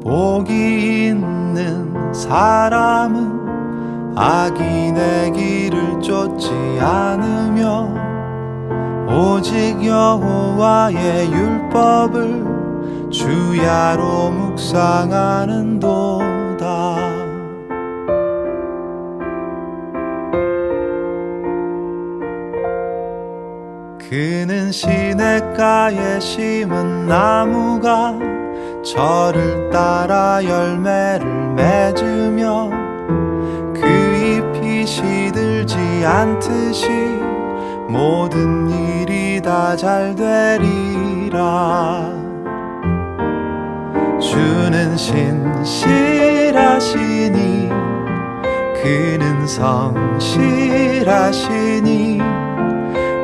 복이 있는 사람은 악인의 길을 쫓지 않으며 오직 여호와의 율법을 주야로 묵상하는도다. 그는 시냇가에 심은 나무가 저를 따라 열매를 맺으며 그 잎이 시들지 않듯이 모든 일이 다 잘 되리라. 주는 신실하시니 그는 성실하시니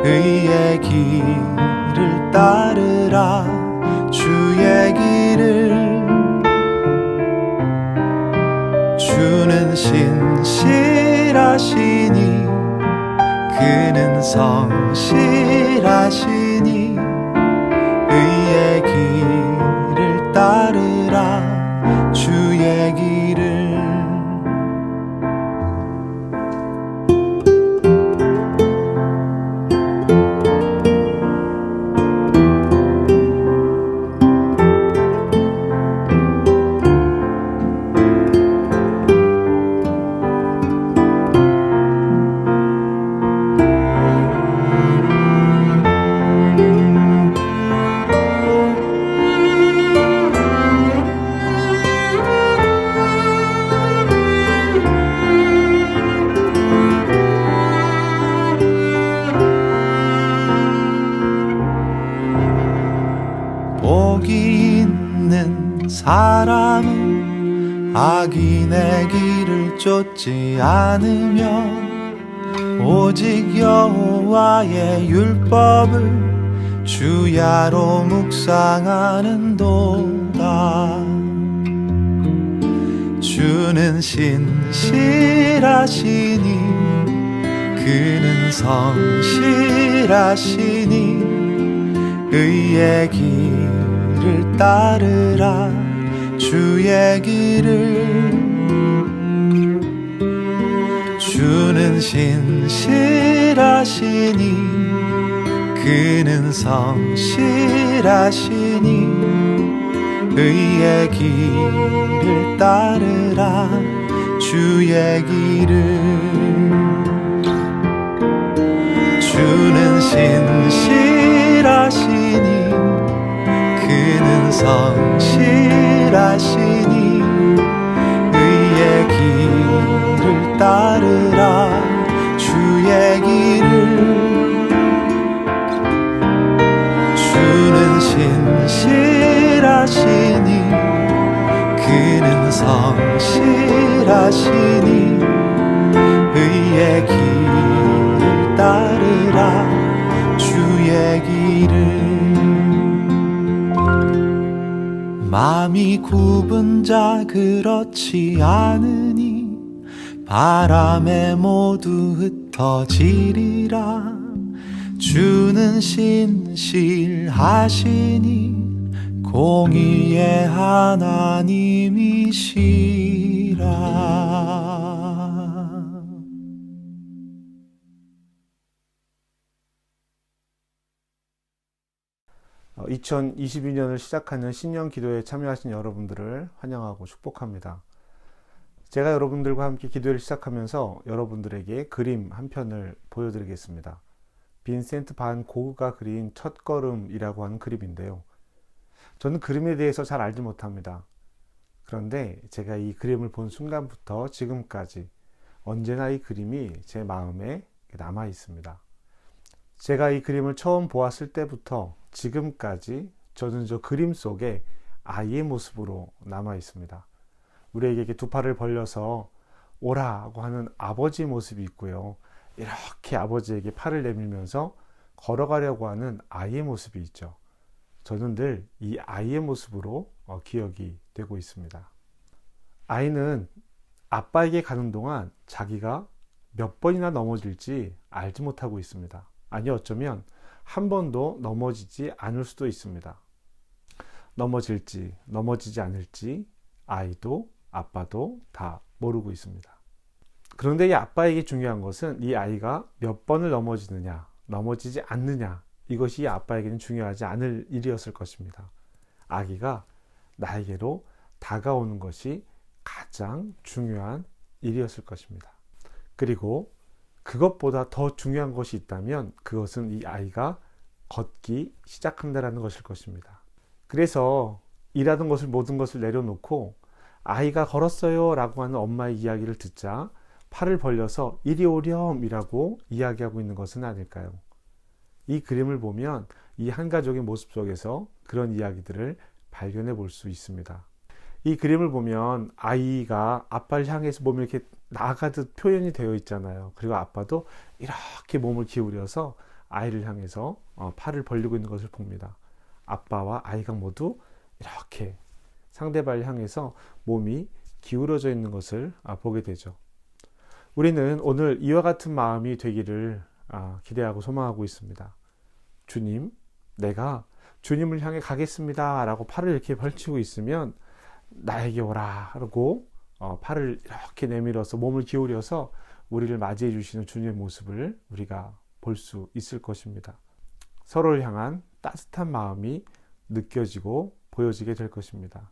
의의 길을 따르라. 주의 길을. 주는 신실하시니 그는 성실하시니 의의 길을 따르라. 주의 길을. 복이 있는 사람은 악인의 길을 쫓지 않으며 오직 여호와의 율법을 주야로 묵상하는도다. 주는 신실하시니 그는 성실하시니 의의 길을 따르라. 주의 길을. 주는 신실하시니 그는 성실하시니 의의 길을 따르라. 주의 길을. 주는 신실하시니 그는 성실하시니 의의 길을 따르라. 주의 길을. 주는 신실하시니 그는 성실하시니 의의 길을 따르라. 주의 길을. 마음이 굽은 자 그렇지 않으니 바람에 모두 흩어지리라. 주는 신실하시니 공의의 하나님이시라. 2022년을 시작하는 신년 기도에 참여하신 여러분들을 환영하고 축복합니다. 제가 여러분들과 함께 기도를 시작하면서 여러분들에게 그림 한 편을 보여드리겠습니다. 빈센트 반 고흐가 그린 첫걸음이라고 하는 그림인데요. 저는 그림에 대해서 잘 알지 못합니다. 그런데 제가 이 그림을 본 순간부터 지금까지 언제나 이 그림이 제 마음에 남아 있습니다. 제가 이 그림을 처음 보았을 때부터 지금까지 저는 저 그림 속에 아이의 모습으로 남아 있습니다. 우리에게 두 팔을 벌려서 오라고 하는 아버지의 모습이 있고요. 이렇게 아버지에게 팔을 내밀면서 걸어가려고 하는 아이의 모습이 있죠. 저는 늘 이 아이의 모습으로 기억이 되고 있습니다. 아이는 아빠에게 가는 동안 자기가 몇 번이나 넘어질지 알지 못하고 있습니다. 아니 어쩌면 한 번도 넘어지지 않을 수도 있습니다. 넘어질지 넘어지지 않을지 아이도 아빠도 다 모르고 있습니다. 그런데 이 아빠에게 중요한 것은 이 아이가 몇 번을 넘어지느냐, 넘어지지 않느냐, 이것이 이 아빠에게는 중요하지 않을 일이었을 것입니다. 아기가 나에게로 다가오는 것이 가장 중요한 일이었을 것입니다. 그리고 그것보다 더 중요한 것이 있다면 그것은 이 아이가 걷기 시작한다는 것일 것입니다. 그래서 일하던 것을 모든 것을 내려놓고 아이가 걸었어요 라고 하는 엄마의 이야기를 듣자 팔을 벌려서 이리 오렴 이라고 이야기하고 있는 것은 아닐까요? 이 그림을 보면 이 한 가족의 모습 속에서 그런 이야기들을 발견해 볼 수 있습니다. 이 그림을 보면 아이가 아빠를 향해서 몸을 이렇게 나가듯 표현이 되어 있잖아요. 그리고 아빠도 이렇게 몸을 기울여서 아이를 향해서 팔을 벌리고 있는 것을 봅니다. 아빠와 아이가 모두 이렇게 상대방을 향해서 몸이 기울어져 있는 것을 보게 되죠. 우리는 오늘 이와 같은 마음이 되기를 기대하고 소망하고 있습니다. 주님, 내가 주님을 향해 가겠습니다 라고 팔을 이렇게 벌치고 있으면 나에게 오라 하고 팔을 이렇게 내밀어서 몸을 기울여서 우리를 맞이해 주시는 주님의 모습을 우리가 볼 수 있을 것입니다. 서로를 향한 따뜻한 마음이 느껴지고 보여지게 될 것입니다.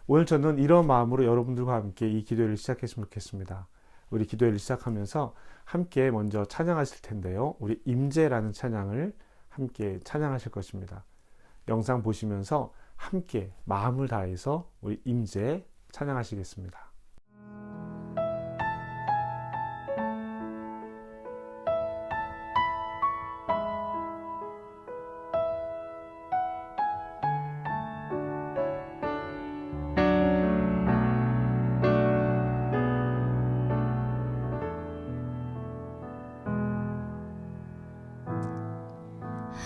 오늘 저는 이런 마음으로 여러분들과 함께 이 기도회를 시작했으면 좋겠습니다. 우리 기도회를 시작하면서 함께 먼저 찬양하실 텐데요. 우리 임재라는 찬양을 함께 찬양하실 것입니다. 영상 보시면서 함께 마음을 다해서 우리 임재 찬양하시겠습니다.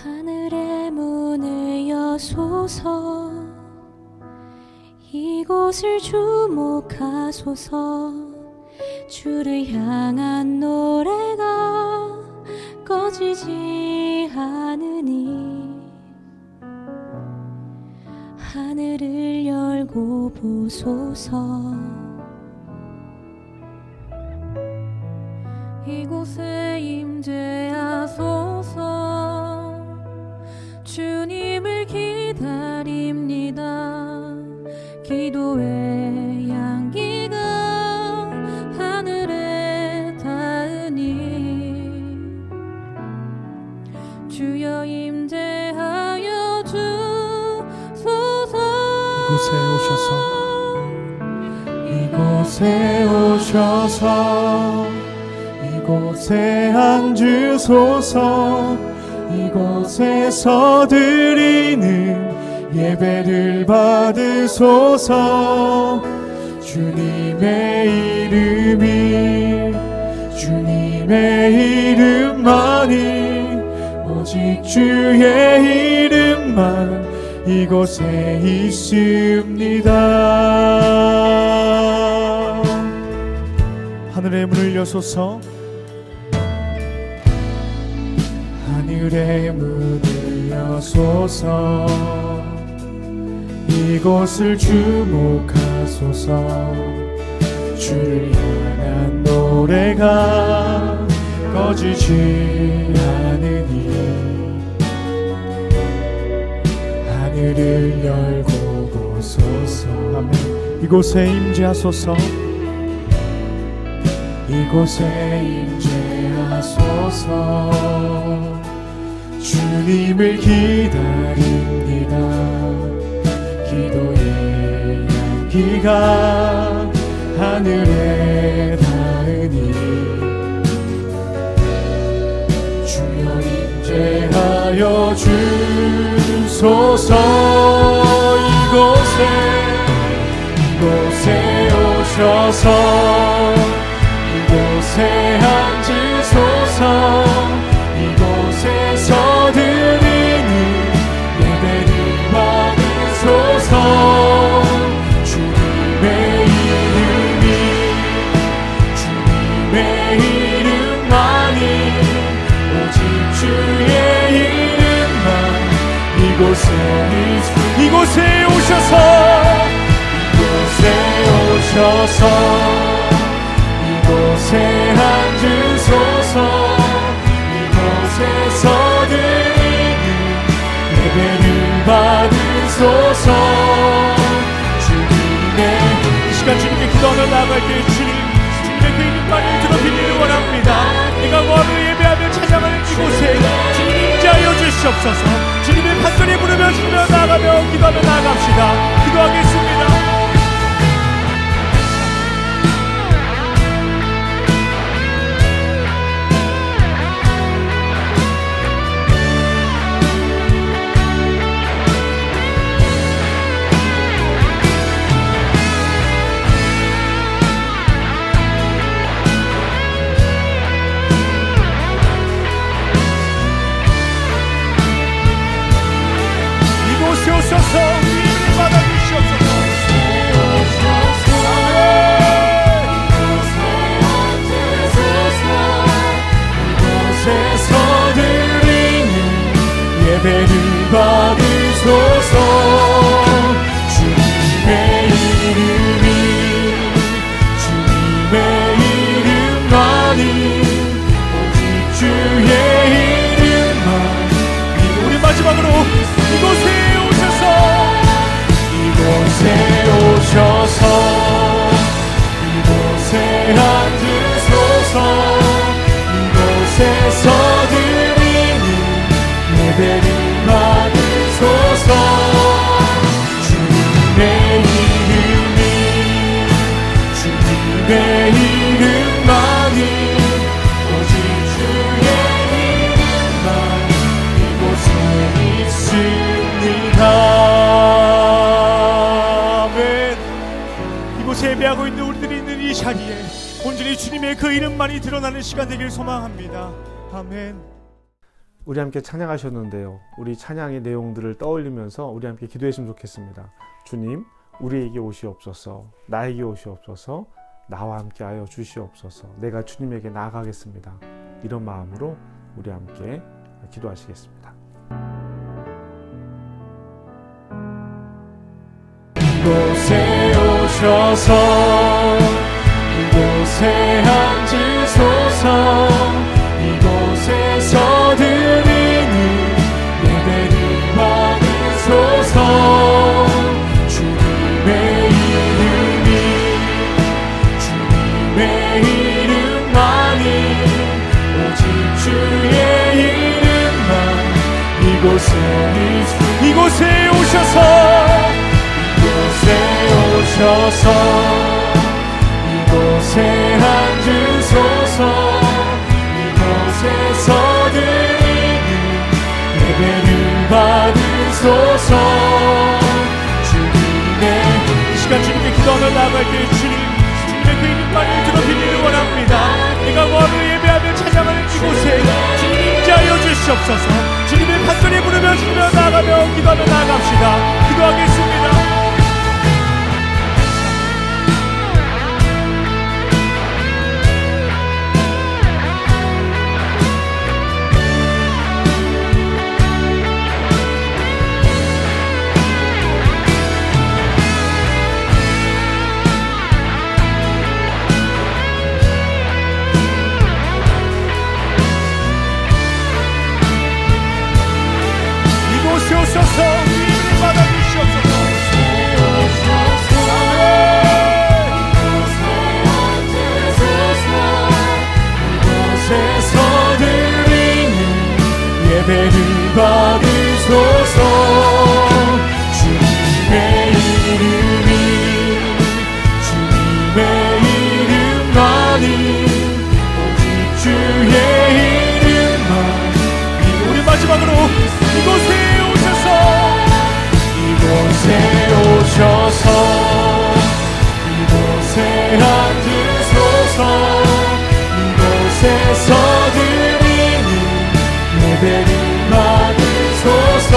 하늘의 문을 여소서 이곳을 주목하소서 주를 향한 노래가 꺼지지 않으니 하늘을 열고 보소서 이곳에 임재하소서 주님을 기다립니다. 기도의 향기가 하늘에 닿으니 주여 임재하여 주소서. 이곳에 오셔서 이곳에 앉으소서. 이곳에서 드리는 예배를 받으소서. 주님의 이름만이 오직 주의 이름만 이곳에 있습니다. 하늘의 문을 여소서. 하늘의 문을 여소서. 이곳을 주목하소서. 주를 향한 노래가 꺼지지 않으니 하늘을 열고 보소서. 아멘. 이곳에 임재하소서. 이곳에 임재하소서. 주님을 기다립니다. 기도의 향기가 하늘에 닿으니 주여 임재하여 주소서. 이곳에 오셔서 이곳에 앉으소서. 이곳에서 드리는 예배를 받으소서. 주님의 이름만이 오직 주의 이름만 이곳에 오셔서 이곳에 오셔서 이곳에 앉으소서. 이곳에서 드리는 예배를 받으소서. 주님의 이 시간 주님께 기도하며 나아갈 때 주님의 그 이름만을 드러내기를 원합니다. 내가 원을 예배하며 찬양하는 이곳에 주님 임재하여 주시옵소서. 주님의 판결에 부르며 주며 나아가며 기도하며 나아갑시다. 기도하겠습니다. 이곳에 오셔서 위임을 받아주시옵소서. 이곳에서 드리는 예배를 받으소서. 주님의 이름이 주님의 이름만이 오직 주의 이름만. 우리 마지막으로 이곳에 오셔서 이곳에 앉으소서. 이곳에서 드리는 예배를 받으소서. 주님의 이름이 주님의 이름만이 오직 주의 이름만 이곳에 있습니다. 아멘. 이곳에 예배하고 있는 우리들이 있는 이 자리에 온전히 주님의 그 이름만이 드러나는 시간 되길 소망합니다. 아멘. 우리 함께 찬양하셨는데요. 우리 찬양의 내용들을 떠올리면서 우리 함께 기도했으면 좋겠습니다. 주님, 우리에게 오시옵소서. 나에게 오시옵소서. 나와 함께 하여 주시옵소서. 내가 주님에게 나아가겠습니다. 이런 마음으로 우리 함께 기도하시겠습니다. 이곳에 오셔서 이곳에 앉으소서. 이곳에서 드리는 예배를 받으소서. 주님의 이름이 주님의 이름만이 오직 주의 이름만 이곳에 오셔서 이곳에 앉으소서. 이곳에서 드리는 예배를 받으소서. 주님의 이 시간 주님께 기도하며 나아갈 때 주님의 그 이름만을 드러내기를 원합니다. 내가 원을 예배하며 찬양하는 이곳에 주님 임재하여 주시옵소서. 주님의 판결에 부르며 주며 나아가며 기도하며 나아갑시다. 기도하겠습니다. 이곳에 오셔서 위임을 받아주시옵소서. 이곳에서 드리는 예배를 받으소서. 주님의 이름이 주님의 이름만이 오직 주의 이름만. 우리 마지막으로 이곳에 오셔서 이곳에 앉으소서. 이곳에서 드리는 예배를 받으소서.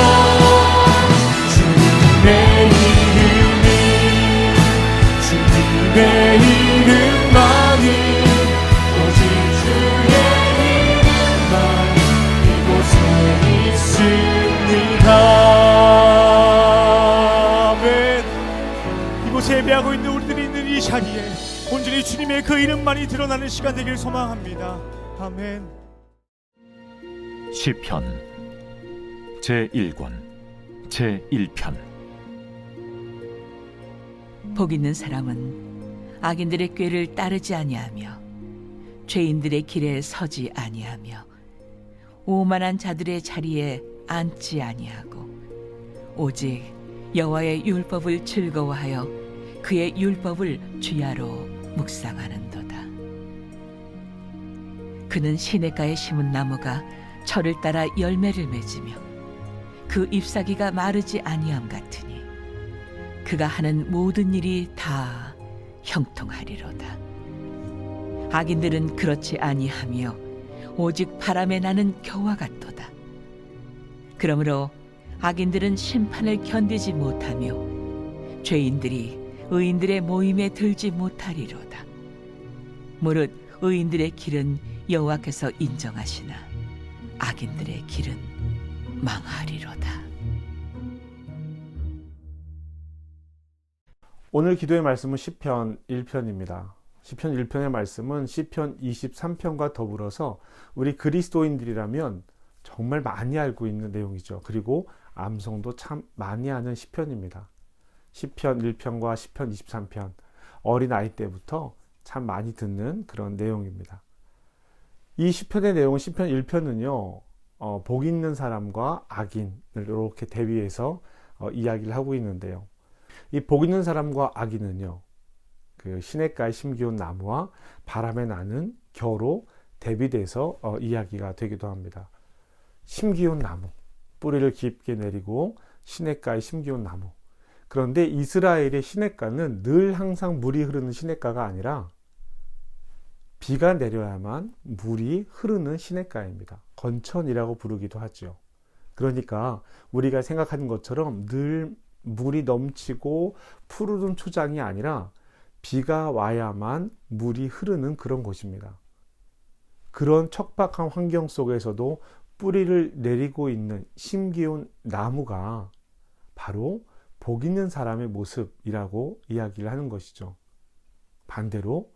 주님의 이름이 주님의 이름만이 오직 주의 이름만 이곳에 있습니다. 아멘. 이곳에 예배하고 있는 자리에 온전히 주님의 그 이름만이 드러나는 시간 되길 소망합니다. 아멘. 시편 제1권 제1편. 복 있는 사람은 악인들의 꾀를 따르지 아니하며 죄인들의 길에 서지 아니하며 오만한 자들의 자리에 앉지 아니하고 오직 여호와의 율법을 즐거워하여 그의 율법을 주야로 묵상하는도다. 그는 시냇가에 심은 나무가 철을 따라 열매를 맺으며 그 잎사귀가 마르지 아니함 같으니 그가 하는 모든 일이 다 형통하리로다. 악인들은 그렇지 아니하며 오직 바람에 나는 겨와 같도다. 그러므로 악인들은 심판을 견디지 못하며 죄인들이 의인들의 모임에 들지 못하리로다. 무릇 의인들의 길은 여호와께서 인정하시나 악인들의 길은 망하리로다. 오늘 기도의 말씀은 시편 1편입니다. 시편 1편의 말씀은 시편 23편과 더불어서 우리 그리스도인들이라면 정말 많이 알고 있는 내용이죠. 그리고 암송도 참 많이 하는 시편입니다. 시편 1편과 시편 23편, 어린아이 때부터 참 많이 듣는 그런 내용입니다. 이 시편의 내용은 시편 1편은요, 복 있는 사람과 악인을 이렇게 대비해서 이야기를 하고 있는데요. 이 복 있는 사람과 악인은요, 그 시냇가에 심기운 나무와 바람에 나는 겨로 대비돼서 이야기가 되기도 합니다. 심기운 나무, 뿌리를 깊게 내리고 시냇가에 심기운 나무. 그런데 이스라엘의 시냇가는 늘 항상 물이 흐르는 시냇가가 아니라 비가 내려야만 물이 흐르는 시냇가입니다. 건천이라고 부르기도 하죠. 그러니까 우리가 생각하는 것처럼 늘 물이 넘치고 푸르른 초장이 아니라 비가 와야만 물이 흐르는 그런 곳입니다. 그런 척박한 환경 속에서도 뿌리를 내리고 있는 심기운 나무가 바로 복 있는 사람의 모습이라고 이야기를 하는 것이죠. 반대로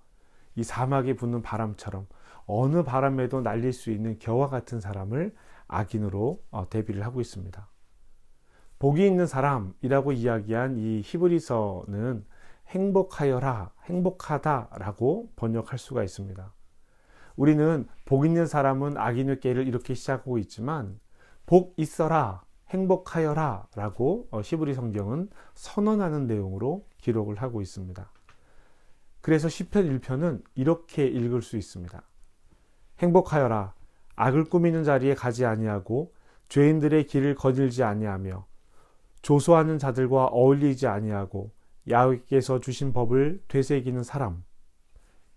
이 사막에 부는 바람처럼 어느 바람에도 날릴 수 있는 겨와 같은 사람을 악인으로 대비를 하고 있습니다. 복이 있는 사람이라고 이야기한 이 히브리서는 행복하여라, 행복하다라고 번역할 수가 있습니다. 우리는 복 있는 사람은 악인의 꾀를 이렇게 시작하고 있지만 복 있어라, 행복하여라 라고 히브리 성경은 선언하는 내용으로 기록을 하고 있습니다. 그래서 시편 1편은 이렇게 읽을 수 있습니다. 행복하여라, 악을 꾸미는 자리에 가지 아니하고 죄인들의 길을 거닐지 아니하며 조소하는 자들과 어울리지 아니하고 야훼께서 주신 법을 되새기는 사람.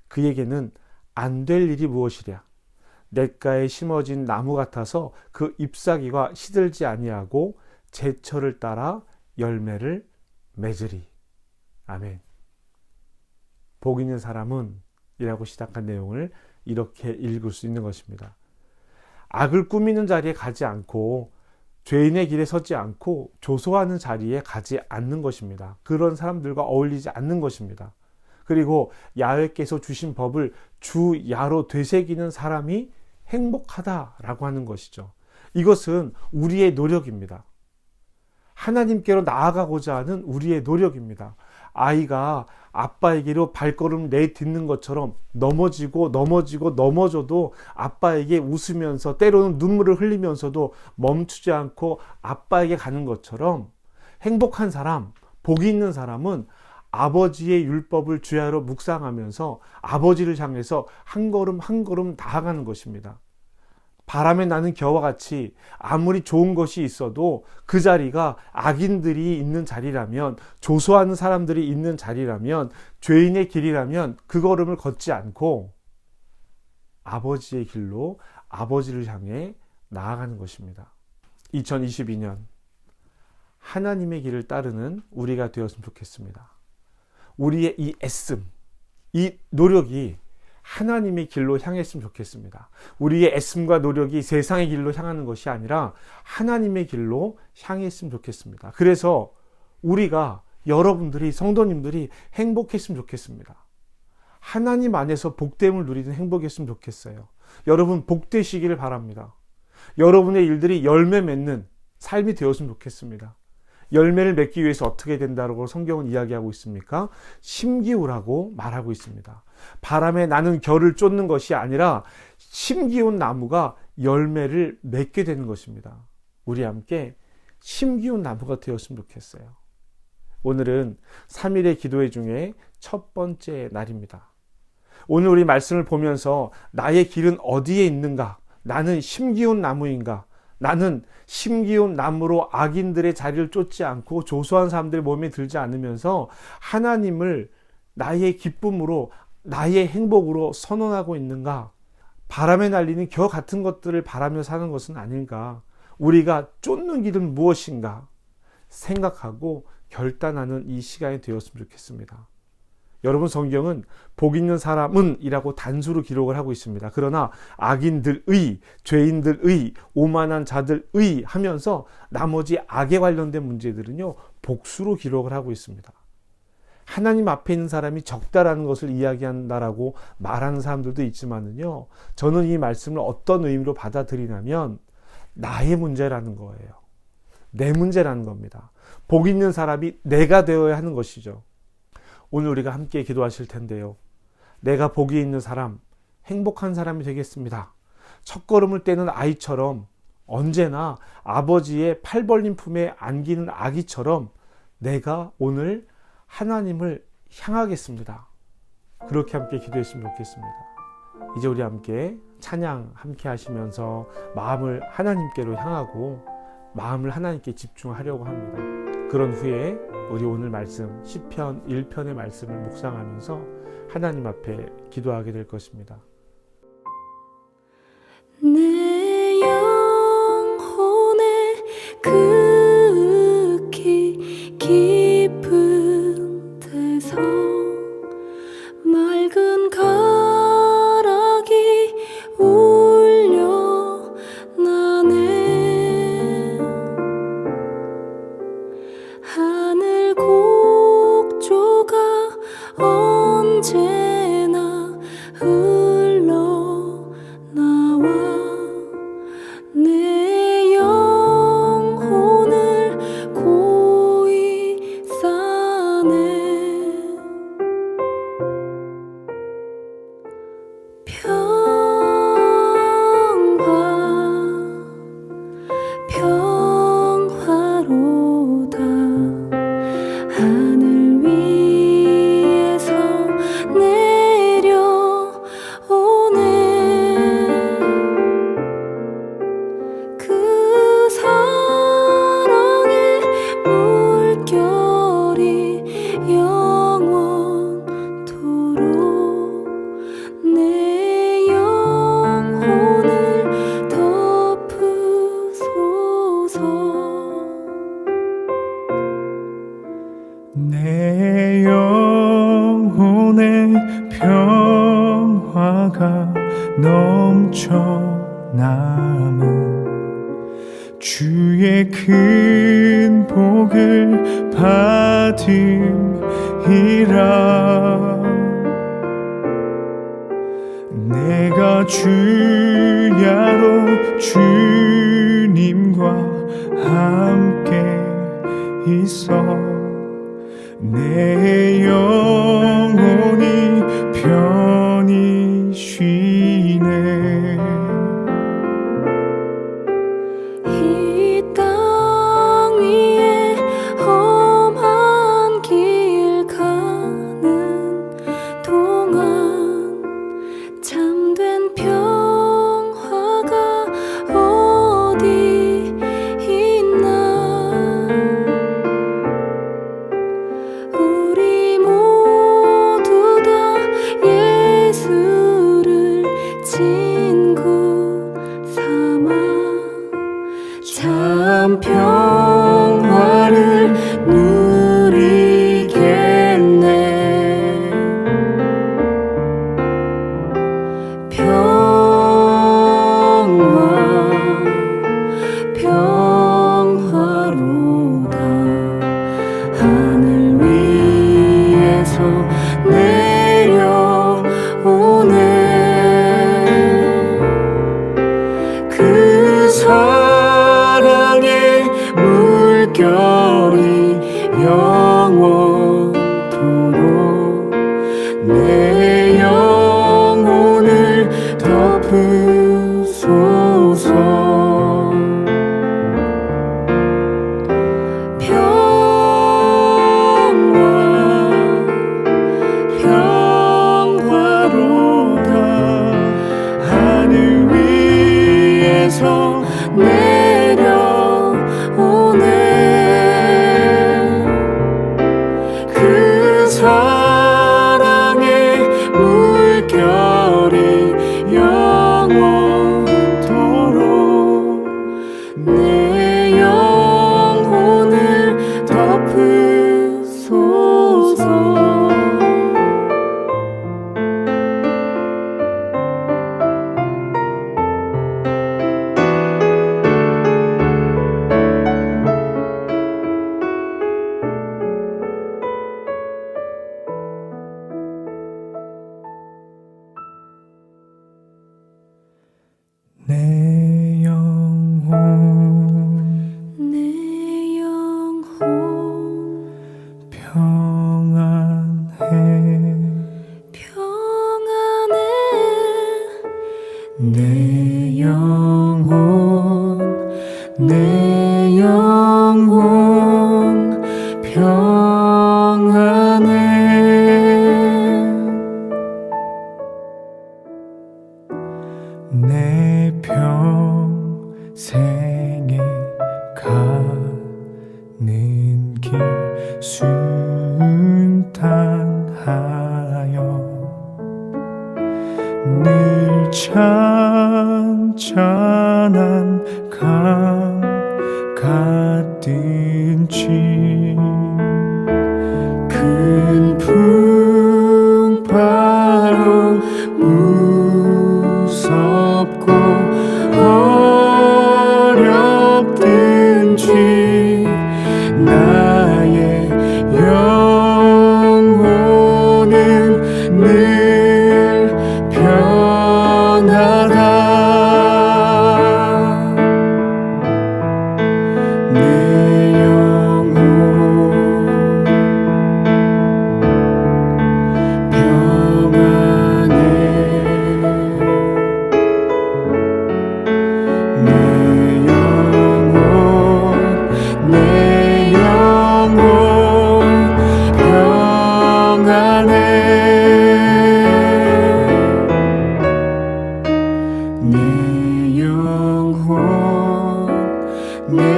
그에게는 안 될 일이 무엇이랴. 냇가에 심어진 나무 같아서 그 잎사귀가 시들지 아니하고 제철을 따라 열매를 맺으리. 아멘. 복 있는 사람은 이라고 시작한 내용을 이렇게 읽을 수 있는 것입니다. 악을 꾸미는 자리에 가지 않고 죄인의 길에 서지 않고 조소하는 자리에 가지 않는 것입니다. 그런 사람들과 어울리지 않는 것입니다. 그리고 야훼께서 주신 법을 주야로 되새기는 사람이 행복하다라고 하는 것이죠. 이것은 우리의 노력입니다. 하나님께로 나아가고자 하는 우리의 노력입니다. 아이가 아빠에게로 발걸음 내딛는 것처럼 넘어져도 아빠에게 웃으면서 때로는 눈물을 흘리면서도 멈추지 않고 아빠에게 가는 것처럼 행복한 사람, 복이 있는 사람은 아버지의 율법을 주야로 묵상하면서 아버지를 향해서 한 걸음 한 걸음 나아가는 것입니다. 바람에 나는 겨와 같이 아무리 좋은 것이 있어도 그 자리가 악인들이 있는 자리라면, 조소하는 사람들이 있는 자리라면, 죄인의 길이라면 그 걸음을 걷지 않고 아버지의 길로 아버지를 향해 나아가는 것입니다. 2022년 하나님의 길을 따르는 우리가 되었으면 좋겠습니다. 우리의 이 애씀, 이 노력이 하나님의 길로 향했으면 좋겠습니다. 우리의 애씀과 노력이 세상의 길로 향하는 것이 아니라 하나님의 길로 향했으면 좋겠습니다. 그래서 우리가 여러분들이, 성도님들이 행복했으면 좋겠습니다. 하나님 안에서 복됨을 누리는 행복이었으면 좋겠어요. 여러분 복되시기를 바랍니다. 여러분의 일들이 열매 맺는 삶이 되었으면 좋겠습니다. 열매를 맺기 위해서 어떻게 된다고 성경은 이야기하고 있습니까? 심기우라고 말하고 있습니다. 바람에 나는 결을 쫓는 것이 아니라 심기운 나무가 열매를 맺게 되는 것입니다. 우리 함께 심기운 나무가 되었으면 좋겠어요. 오늘은 3일의 기도회 중에 첫 번째 날입니다. 오늘 우리 말씀을 보면서 나의 길은 어디에 있는가? 나는 심기운 나무인가? 나는 심기운 나무로 악인들의 자리를 쫓지 않고 조소한 사람들의 몸에 들지 않으면서 하나님을 나의 기쁨으로, 나의 행복으로 선언하고 있는가? 바람에 날리는 겨 같은 것들을 바라며 사는 것은 아닌가? 우리가 쫓는 길은 무엇인가? 생각하고 결단하는 이 시간이 되었으면 좋겠습니다. 여러분, 성경은 복 있는 사람은 이라고 단수로 기록을 하고 있습니다. 그러나 악인들의, 죄인들의, 오만한 자들의 하면서 나머지 악에 관련된 문제들은요, 복수로 기록을 하고 있습니다. 하나님 앞에 있는 사람이 적다라는 것을 이야기한다라고 말하는 사람들도 있지만은요, 저는 이 말씀을 어떤 의미로 받아들이냐면 나의 문제라는 거예요. 내 문제라는 겁니다. 복 있는 사람이 내가 되어야 하는 것이죠. 오늘 우리가 함께 기도하실 텐데요. 내가 복이 있는 사람, 행복한 사람이 되겠습니다. 첫걸음을 떼는 아이처럼, 언제나 아버지의 팔 벌린 품에 안기는 아기처럼 내가 오늘 하나님을 향하겠습니다. 그렇게 함께 기도했으면 좋겠습니다. 이제 우리 함께 찬양 함께 하시면서 마음을 하나님께로 향하고 마음을 하나님께 집중하려고 합니다. 그런 후에 우리 오늘 말씀 시편 1편의 말씀을 묵상하면서 하나님 앞에 기도하게 될 것입니다. 내 영혼에 극히 깊은 데서 맑은 가락이 울려 나네. 하늘 곡조가 언제나 흘러 나와 내 영혼을 고이 싸네. 평화로다. 하늘 위에서 내려오네. 그 사랑의 물결이 영원토록 내 영혼을 덮으소서. 내 영혼의 평화가 넘쳐남은 주의 큰 복을 받음이라. 내가 주야로 주님과 함께 있어 내 영혼이 편히 쉬네. 이 땅 위에 험한 길 가는 동안 참된 평화가 어디 있나. 우리 모두 위에서 내려오네. 그 사랑의 물결이 영원토록 내 영혼을 덮으소서. 내려오네. 그 사랑의 물결이 영원토록 내 영혼을 덮으소서. 내 영혼 내 영혼 평안해. 평안해. 내 영혼 내 영혼 평안해. 내 평생에 가는 길 순탄하여 늘 찬찬한 강 같든지 큰 풍파로 무섭고 어렵든지 나의 영혼은 늘 편하다. 내 영혼 평안해. 내 영혼 평안해.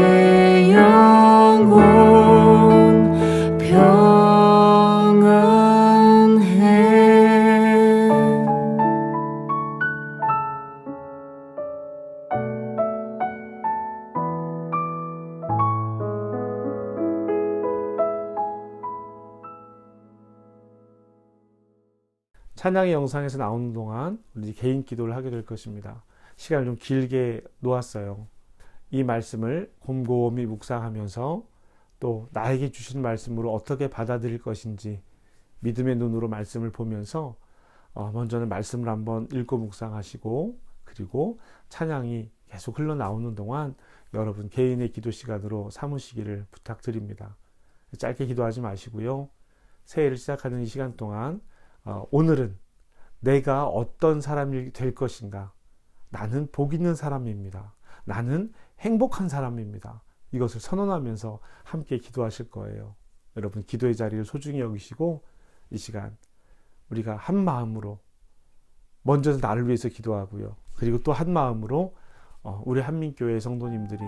내 영혼 평안해. 찬양의 영상에서 나오는 동안 우리 개인 기도를 하게 될 것입니다. 시간을 좀 길게 놓았어요. 이 말씀을 곰곰이 묵상하면서 또 나에게 주신 말씀으로 어떻게 받아들일 것인지 믿음의 눈으로 말씀을 보면서 먼저는 말씀을 한번 읽고 묵상하시고, 그리고 찬양이 계속 흘러나오는 동안 여러분 개인의 기도 시간으로 삼으시기를 부탁드립니다. 짧게 기도하지 마시고요. 새해를 시작하는 이 시간 동안 오늘은 내가 어떤 사람이 될 것인가? 나는 복 있는 사람입니다. 나는 행복한 사람입니다. 이것을 선언하면서 함께 기도하실 거예요. 여러분 기도의 자리를 소중히 여기시고 이 시간 우리가 한 마음으로 먼저 나를 위해서 기도하고요. 그리고 또 한 마음으로 우리 한민교회 성도님들이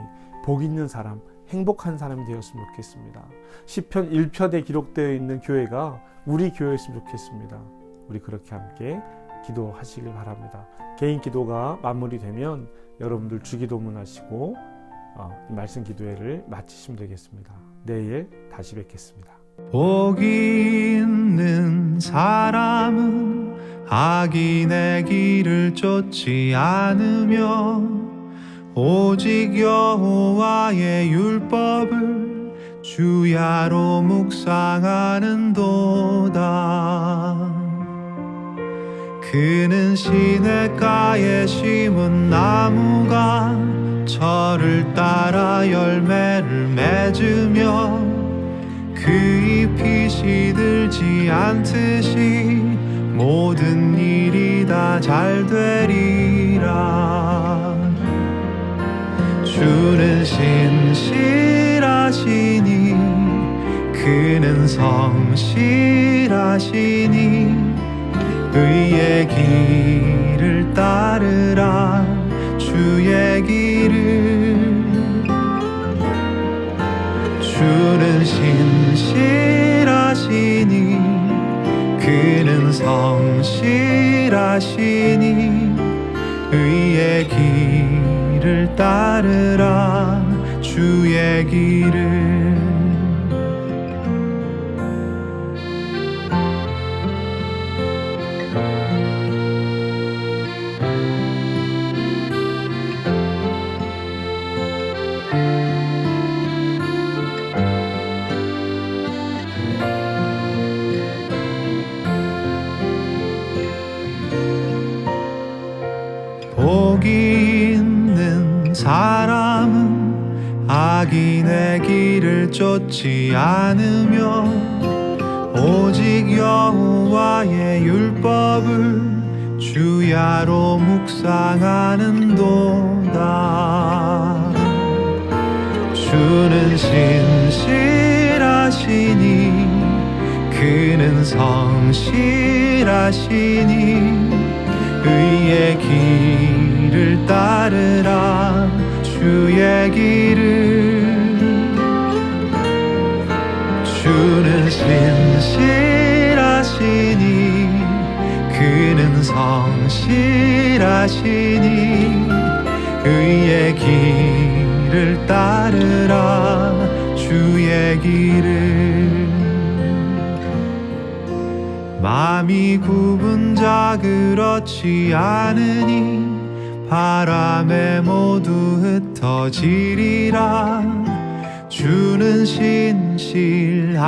복 있는 사람, 행복한 사람이 되었으면 좋겠습니다. 시편 1편에 기록되어 있는 교회가 우리 교회였으면 좋겠습니다. 우리 그렇게 함께 기도하시길 바랍니다. 개인 기도가 마무리되면 여러분들 주기도문 하시고 말씀 기도회를 마치시면 되겠습니다. 내일 다시 뵙겠습니다. 복이 있는 사람은 악인의 길을 쫓지 않으며 오직 여호와의 율법을 주야로 묵상하는도다. 그는 시냇가에 심은 나무가 철을 따라 열매를 맺으며 그 잎이 시들지 않듯이 모든 일이 다 잘 되리라. 주는 신실하시니 그는 성실하시니 의의 길을 따르라. 주의 길을. 주는 신실하시니 그는 성실하시니 의의 길을 따르라. 주의 길을. 복이 있는 사람은 악인의 길을 쫓지 않으며 오직 여호와의 율법을 주야로 묵상하는도다. 주는 신실하시니 그는 성실하시니 의의 길을 따르라. 주의 길을. 주는 신실하시니 그는 성실하시니 의의 길을 따르라. 주의 길을. 마음이 굽은 자 그렇지 않으니 바람에 모두 흩어지리라. 주는 신실하시니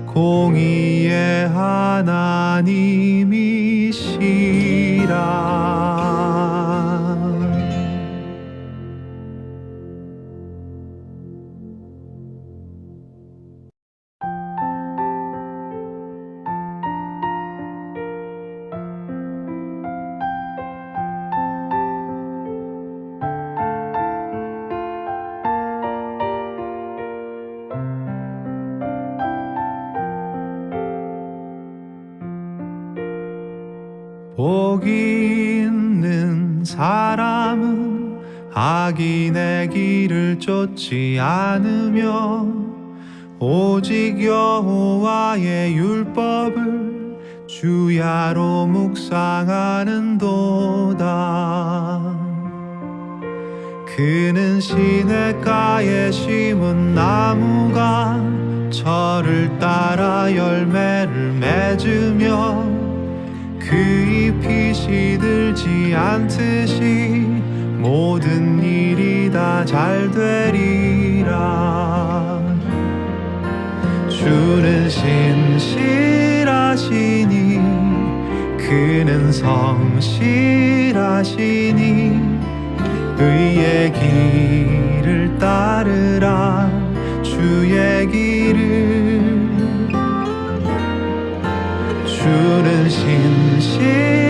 공의의 하나님이시라. 복이 있는 사람은 악인의 길을 쫓지 않으며 오직 여호와의 율법을 주야로 묵상하는도다. 그는 시냇가에 심은 나무가 철을 따라 열매를 맺으며 그 잎이 시들지 않듯이 모든 일이 다 잘 되리라. 주는 신실하시니 그는 성실하시니 의의 길을 따르라. 주의 길을. 주는 신실하시니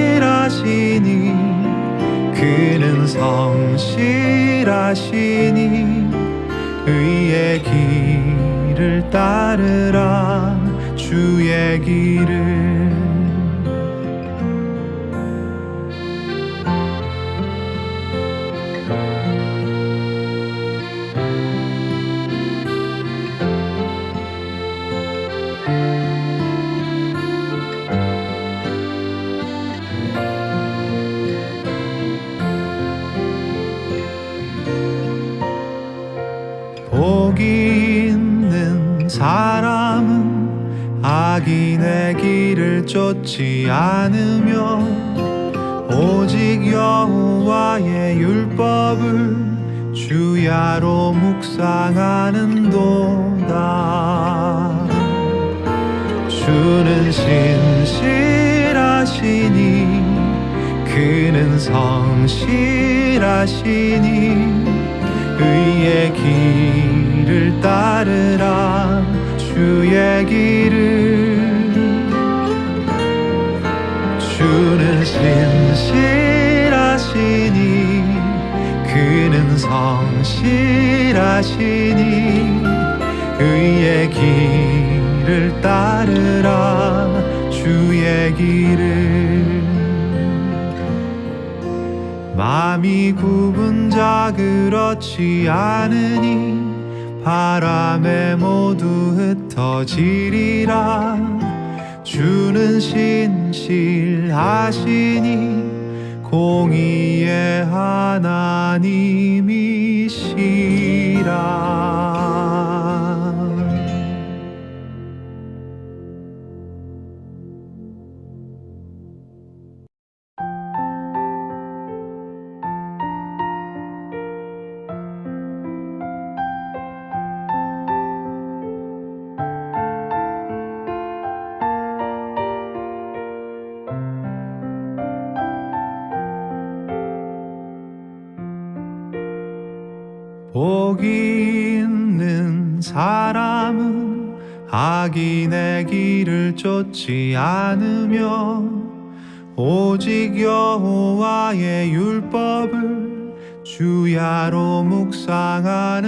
그는 성실하시니 의의 길을 따르라. 주의 길을. 복이 있는 사람은 악인의 길을 쫓지 않으며 오직 여호와의 율법을 주야로 묵상하는도다. 주는 신실하시니 그는 성실하시니 의의 길을 따르라. 주의 길을. 주는 신실하시니 그는 성실하시니 의의 길을 따르라. 주의 길을. 마음이 굽은 자 그렇지 않으니 바람에 모두 흩어지리라. 주는 신실하시니 공의의 하나님이시라. 복이 있는 사람은 악인의 길을 쫓지 않으며 오직 여호와의 율법을 주야로 묵상하는도다.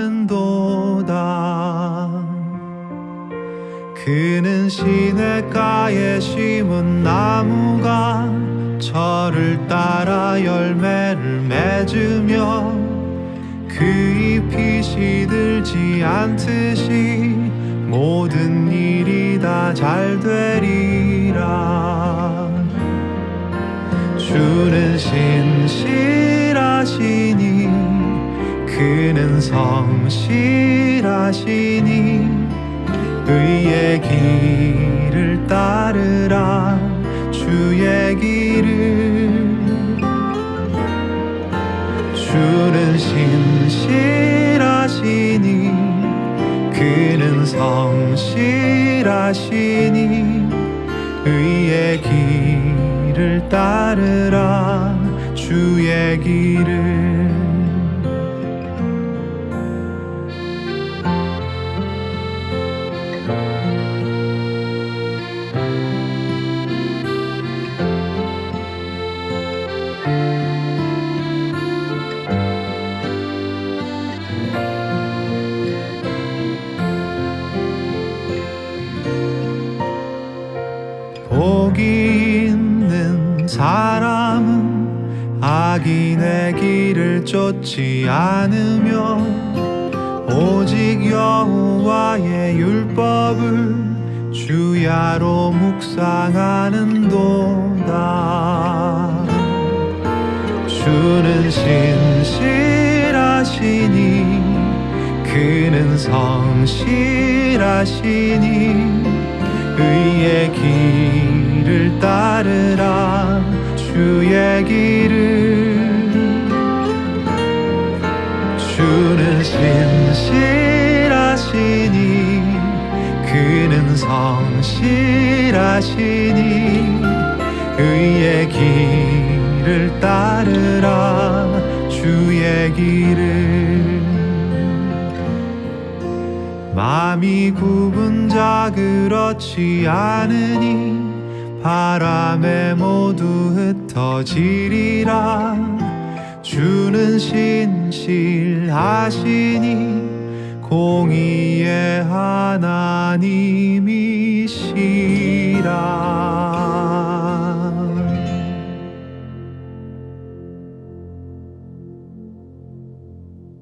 그는 시냇가에 심은 나무가 철을 따라 열매를 맺으며 그 잎이 시들지 않듯이 모든 일이 다 잘 되리라. 주는 신실하시니 그는 성실하시니 의의 길을 따르라. 주의 길을. 주는 신실하시니 그는 성실하시니 의의 길을 따르라. 주의 길을. 복이 있는 사람은 악인의 길을 쫓지 않으며 오직 여호와의 율법을 주야로 묵상하는도다. 주는 신실하시니 그는 성실하시니 의의 길을 따르라. 주의 길을. 주는 신실하시니 그는 성실하시니 의의 길을 따르라. 주의 길을. 마음이 굽은 자 그렇지 않으니 바람에 모두 흩어지리라. 주는 신실하시니 공의의 하나님이시라.